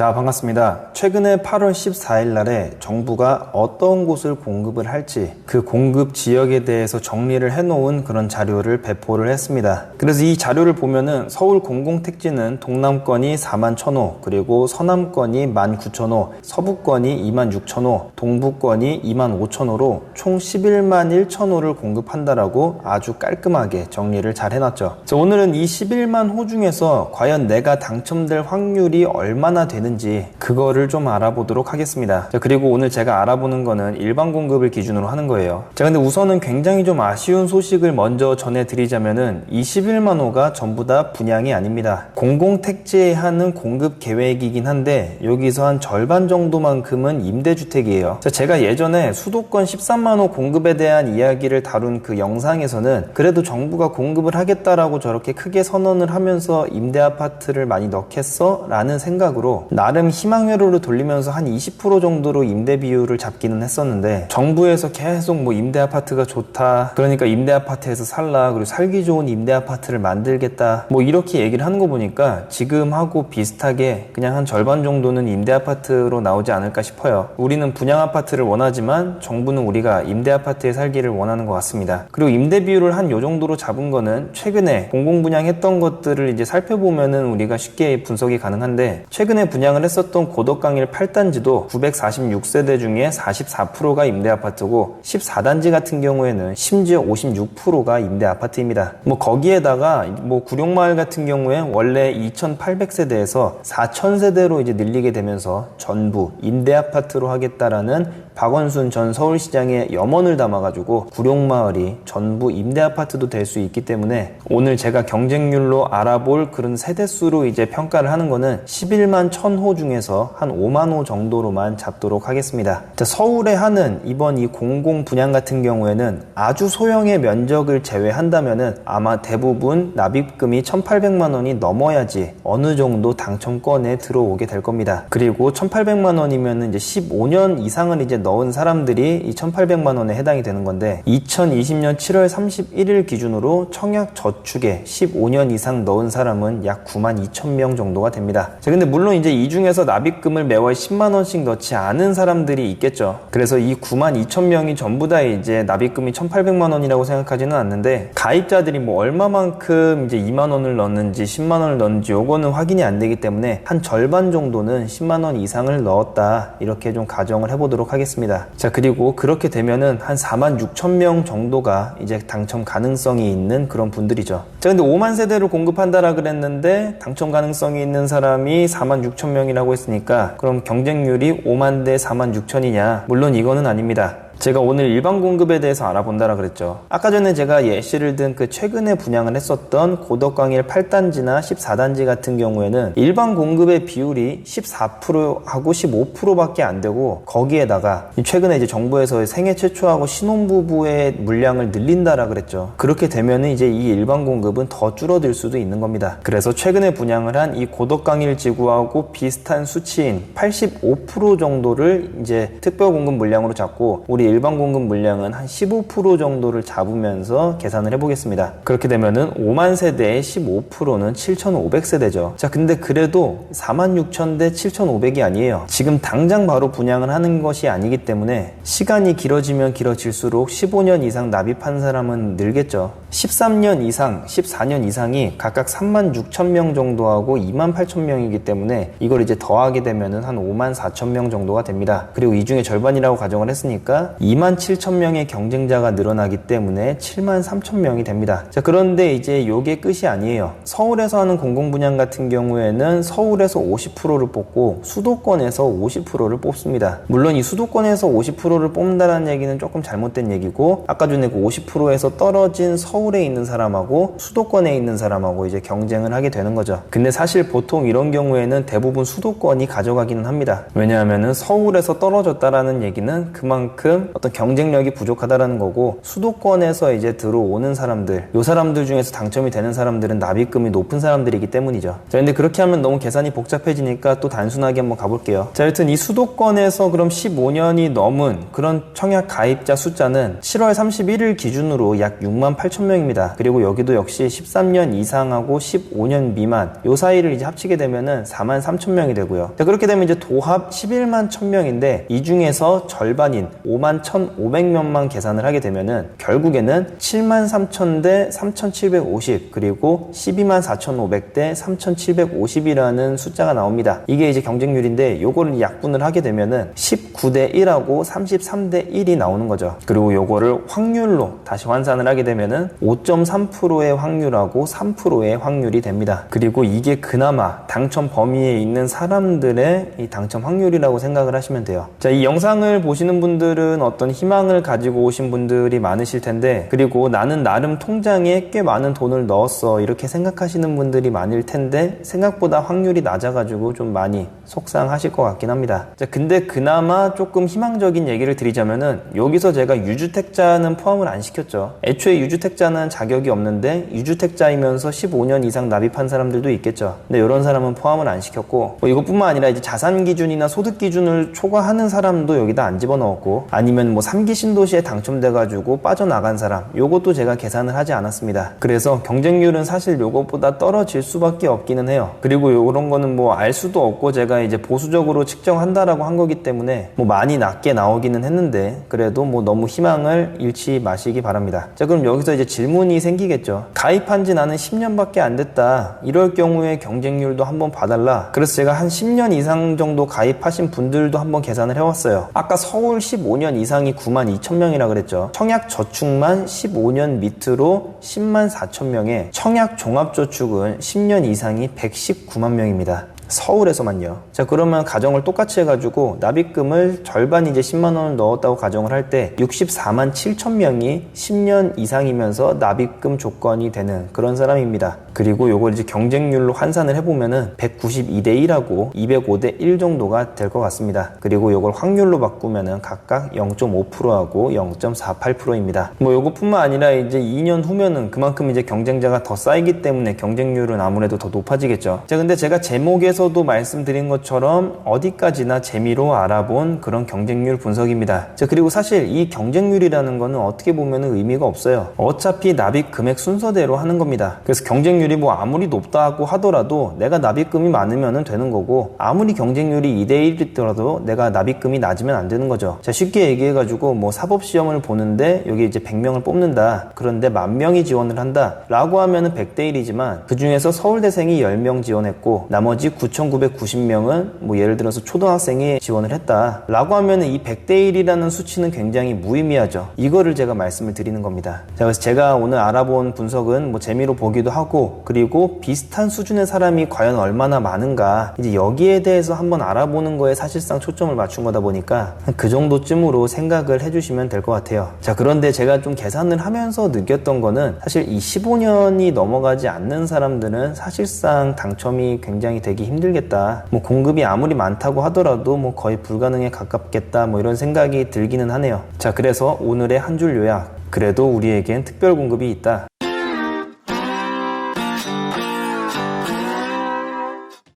자, 반갑습니다. 최근에 8월 14일 날에 정부가 어떤 곳을 공급을 할지 그 공급 지역에 대해서 정리를 해놓은 그런 자료를 배포를 했습니다. 그래서 이 자료를 보면은 서울 공공택지는 동남권이 41,000호, 그리고 서남권이 19,000호, 서부권이 26,000호, 동부권이 25,000호로 총 11만 1천호를 공급한다라고 아주 깔끔하게 정리를 잘 해놨죠. 자, 오늘은 이 11만 호 중에서 과연 내가 당첨될 확률이 얼마나 되는지 그거를 좀 알아보도록 하겠습니다. 자, 그리고 오늘 제가 알아보는 거는 일반 공급을 기준으로 하는 거예요. 자, 근데 우선은 굉장히 좀 아쉬운 소식을 먼저 전해드리자면은 이 11만 호가 전부 다 분양이 아닙니다. 공공택지에 하는 공급 계획이긴 한데 여기서 한 절반 정도만큼은 임대주택이에요. 자, 제가 예전에 수도권 13만 호 공급에 대한 이야기를 다룬 그 영상에서는 그래도 정부가 공급을 하겠다라고 저렇게 크게 선언을 하면서 임대아파트를 많이 넣겠어? 라는 생각으로 나름 희망회로를 돌리면서 한 20% 정도로 임대 비율을 잡기는 했었는데 정부에서 계속 뭐 임대아파트가 좋다, 그러니까 임대아파트에서 살라, 그리고 살기 좋은 임대아파트를 만들겠다, 뭐 이렇게 얘기를 하는 거 보니까 지금하고 비슷하게 그냥 한 절반 정도는 임대아파트로 나오지 않을까 싶어요. 우리는 분양아파트를 원하지만 정부는 우리가 임대아파트에 살기를 원하는 것 같습니다. 그리고 임대 비율을 한 요 정도로 잡은 거는 최근에 공공분양했던 것들을 이제 살펴보면은 우리가 쉽게 분석이 가능한데, 최근에 분양을 했었던 고덕강일 8단지도 946세대 중에 44%가 임대아파트고 14단지 같은 경우에는 심지어 56%가 임대아파트입니다. 뭐 거기에다가 뭐 구룡마을 같은 경우에 원래 2800세대에서 4000세대로 이제 늘리게 되면서 전부 임대아파트로 하겠다라는 박원순 전 서울시장의 염원을 담아가지고 구룡마을이 전부 임대아파트도 될 수 있기 때문에 오늘 제가 경쟁률로 알아볼 그런 세대수로 이제 평가를 하는 거는 11만 1000호 중에서 한 5만 호 정도로만 잡도록 하겠습니다. 자, 서울에 하는 이번 이 공공 분양 같은 경우에는 아주 소형의 면적을 제외한다면은 아마 대부분 납입금이 1,800만 원이 넘어야지 어느 정도 당첨권에 들어오게 될 겁니다. 그리고 1,800만 원이면은 이제 15년 이상을 이제 넣은 사람들이 이 1,800만 원에 해당이 되는 건데 2020년 7월 31일 기준으로 청약 저축에 15년 이상 넣은 사람은 약 9만 2천 명 정도가 됩니다. 자, 근데 물론 이제 이 중에서 납입금을 매월 10만 원씩 넣지 않은 사람들이 있겠죠. 그래서 이 9만 2천 명이 전부 다 이제 납입금이 1,800만 원이라고 생각하지는 않는데, 가입자들이 뭐 얼마만큼 이제 2만 원을 넣는지 10만 원을 넣는지 요거는 확인이 안 되기 때문에 한 절반 정도는 10만 원 이상을 넣었다, 이렇게 좀 가정을 해보도록 하겠습니다. 자, 그리고 그렇게 되면은 한 4만 6천 명 정도가 이제 당첨 가능성이 있는 그런 분들이죠. 자, 근데 5만 세대를 공급한다라 그랬는데 당첨 가능성이 있는 사람이 4만 6천 명이라고 했으니까 그럼 경쟁률이 5만 대 4만 6천이냐? 물론 이거는 아닙니다. 제가 오늘 일반 공급에 대해서 알아본다라 그랬죠. 아까 전에 제가 예시를 든 그 최근에 분양을 했었던 고덕강일 8단지나 14단지 같은 경우에는 일반 공급의 비율이 14%하고 15%밖에 안 되고, 거기에다가 최근에 이제 정부에서 생애 최초하고 신혼부부의 물량을 늘린다라 그랬죠. 그렇게 되면은 이제 이 일반 공급은 더 줄어들 수도 있는 겁니다. 그래서 최근에 분양을 한 이 고덕강일 지구하고 비슷한 수치인 85% 정도를 이제 특별 공급 물량으로 잡고 우리 일반 공급 물량은 한 15% 정도를 잡으면서 계산을 해보겠습니다. 그렇게 되면은 5만 세대의 15%는 7,500세대죠. 자, 근데 그래도 46,000 대 7,500이 아니에요. 지금 당장 바로 분양을 하는 것이 아니기 때문에 시간이 길어지면 길어질수록 15년 이상 납입한 사람은 늘겠죠. 13년 이상, 14년 이상이 각각 3만 6천 명 정도하고 2만 8천 명이기 때문에 이걸 이제 더하게 되면은 한 5만 4천 명 정도가 됩니다. 그리고 이 중에 절반이라고 가정을 했으니까 2만 7천 명의 경쟁자가 늘어나기 때문에 7만 3천 명이 됩니다. 자, 그런데 이제 요게 끝이 아니에요. 서울에서 하는 공공분양 같은 경우에는 서울에서 50%를 뽑고 수도권에서 50%를 뽑습니다. 물론 이 수도권에서 50%를 뽑는다는 얘기는 조금 잘못된 얘기고, 아까 전에 그 50%에서 떨어진 서울에 있는 사람하고 수도권에 있는 사람하고 이제 경쟁을 하게 되는 거죠. 근데 사실 보통 이런 경우에는 대부분 수도권이 가져가기는 합니다. 왜냐하면은 서울에서 떨어졌다라는 얘기는 그만큼 어떤 경쟁력이 부족하다라는 거고, 수도권에서 이제 들어오는 사람들, 요 사람들 중에서 당첨이 되는 사람들은 납입금이 높은 사람들이기 때문이죠. 자, 근데 그렇게 하면 너무 계산이 복잡해지니까 또 단순하게 한번 가볼게요. 자, 여튼 이 수도권에서 그럼 15년이 넘은 그런 청약 가입자 숫자는 7월 31일 기준으로 약 6만 8천 3,000명입니다. 그리고 여기도 역시 13년 이상하고 15년 미만 요 사이를 이제 합치게 되면은 43,000명이 되고요. 자, 그렇게 되면 이제 도합 11만 1,000명인데 이 중에서 절반인 5만 1,500명만 계산을 하게 되면은 결국에는 7만 3천 대 3,750 그리고 12만 4,500 대 3,750이라는 숫자가 나옵니다. 이게 이제 경쟁률인데 요거를 약분을 하게 되면은 19대 1하고 33대 1이 나오는 거죠. 그리고 요거를 확률로 다시 환산을 하게 되면은 5.3%의 확률하고 3%의 확률이 됩니다. 그리고 이게 그나마 당첨 범위에 있는 사람들의 이 당첨 확률이라고 생각을 하시면 돼요. 자, 이 영상을 보시는 분들은 어떤 희망을 가지고 오신 분들이 많으실 텐데, 그리고 나는 나름 통장에 꽤 많은 돈을 넣었어 이렇게 생각하시는 분들이 많을 텐데 생각보다 확률이 낮아가지고 좀 많이 속상하실 것 같긴 합니다. 자, 근데 그나마 조금 희망적인 얘기를 드리자면은 여기서 제가 유주택자는 포함을 안 시켰죠. 애초에 유주택자는 자격이 없는데 유주택자이면서 15년 이상 납입한 사람들도 있겠죠. 근데 이런 사람은 포함을 안 시켰고, 이것뿐만 아니라 이제 자산 기준이나 소득 기준을 초과하는 사람도 여기다 안 집어넣었고, 아니면 뭐 3기 신도시에 당첨돼가지고 빠져나간 사람, 요것도 제가 계산을 하지 않았습니다. 그래서 경쟁률은 사실 요것보다 떨어질 수밖에 없기는 해요. 그리고 요런 거는 뭐 알 수도 없고 제가 이제 보수적으로 측정한다라고 한 거기 때문에 뭐 많이 낮게 나오기는 했는데, 그래도 뭐 너무 희망을 잃지 마시기 바랍니다. 자, 그럼 여기서 이제 질문이 생기겠죠. 가입한 지 나는 10년밖에 안 됐다. 이럴 경우에 경쟁률도 한번 봐달라. 그래서 제가 한 10년 이상 정도 가입하신 분들도 한번 계산을 해왔어요. 아까 서울 15년 이상이 9만 2천 명이라 그랬죠. 청약 저축만 15년 밑으로 10만 4천 명에 청약 종합저축은 10년 이상이 119만 명입니다. 서울에서만요. 자, 그러면 가정을 똑같이 해가지고 납입금을 절반 이제 10만 원을 넣었다고 가정을 할 때 64만 7천 명이 10년 이상이면서 납입금 조건이 되는 그런 사람입니다. 그리고 요걸 이제 경쟁률로 환산을 해보면은 192대 1하고 205대 1 정도가 될 것 같습니다. 그리고 요걸 확률로 바꾸면은 각각 0.5%하고 0.48%입니다. 뭐 요것뿐만 아니라 이제 2년 후면은 그만큼 이제 경쟁자가 더 쌓이기 때문에 경쟁률은 아무래도 더 높아지겠죠. 자, 근데 제가 제목에서도 말씀드린 것처럼 어디까지나 재미로 알아본 그런 경쟁률 분석입니다. 자, 그리고 사실 이 경쟁률이라는 거는 어떻게 보면은 의미가 없어요. 어차피 납입 금액 순서대로 하는 겁니다. 그래서 경쟁률이 뭐 아무리 높다고 하더라도 내가 납입금이 많으면 되는 거고, 아무리 경쟁률이 2대 1이더라도 내가 납입금이 낮으면 안 되는 거죠. 자, 쉽게 얘기해가지고 뭐 사법시험을 보는데 여기 이제 100명을 뽑는다. 그런데 10,000명이 지원을 한다 라고 하면은 100대 1이지만 그 중에서 서울대생이 10명 지원했고 나머지 9,990명은 뭐 예를 들어서 초등학생이 지원을 했다 라고 하면은 이 100대 1이라는 수치는 굉장히 무의미하죠. 이거를 제가 말씀을 드리는 겁니다. 자, 그래서 제가 오늘 알아본 분석은 뭐 재미로 보기도 하고, 그리고 비슷한 수준의 사람이 과연 얼마나 많은가, 이제 여기에 대해서 한번 알아보는 거에 사실상 초점을 맞춘 거다 보니까 그 정도쯤으로 생각을 해주시면 될 것 같아요. 자, 그런데 제가 좀 계산을 하면서 느꼈던 거는 사실 이 15년이 넘어가지 않는 사람들은 사실상 당첨이 굉장히 되기 힘들겠다. 뭐 공급이 아무리 많다고 하더라도 뭐 거의 불가능에 가깝겠다. 뭐 이런 생각이 들기는 하네요. 자, 그래서 오늘의 한 줄 요약. 그래도 우리에겐 특별 공급이 있다.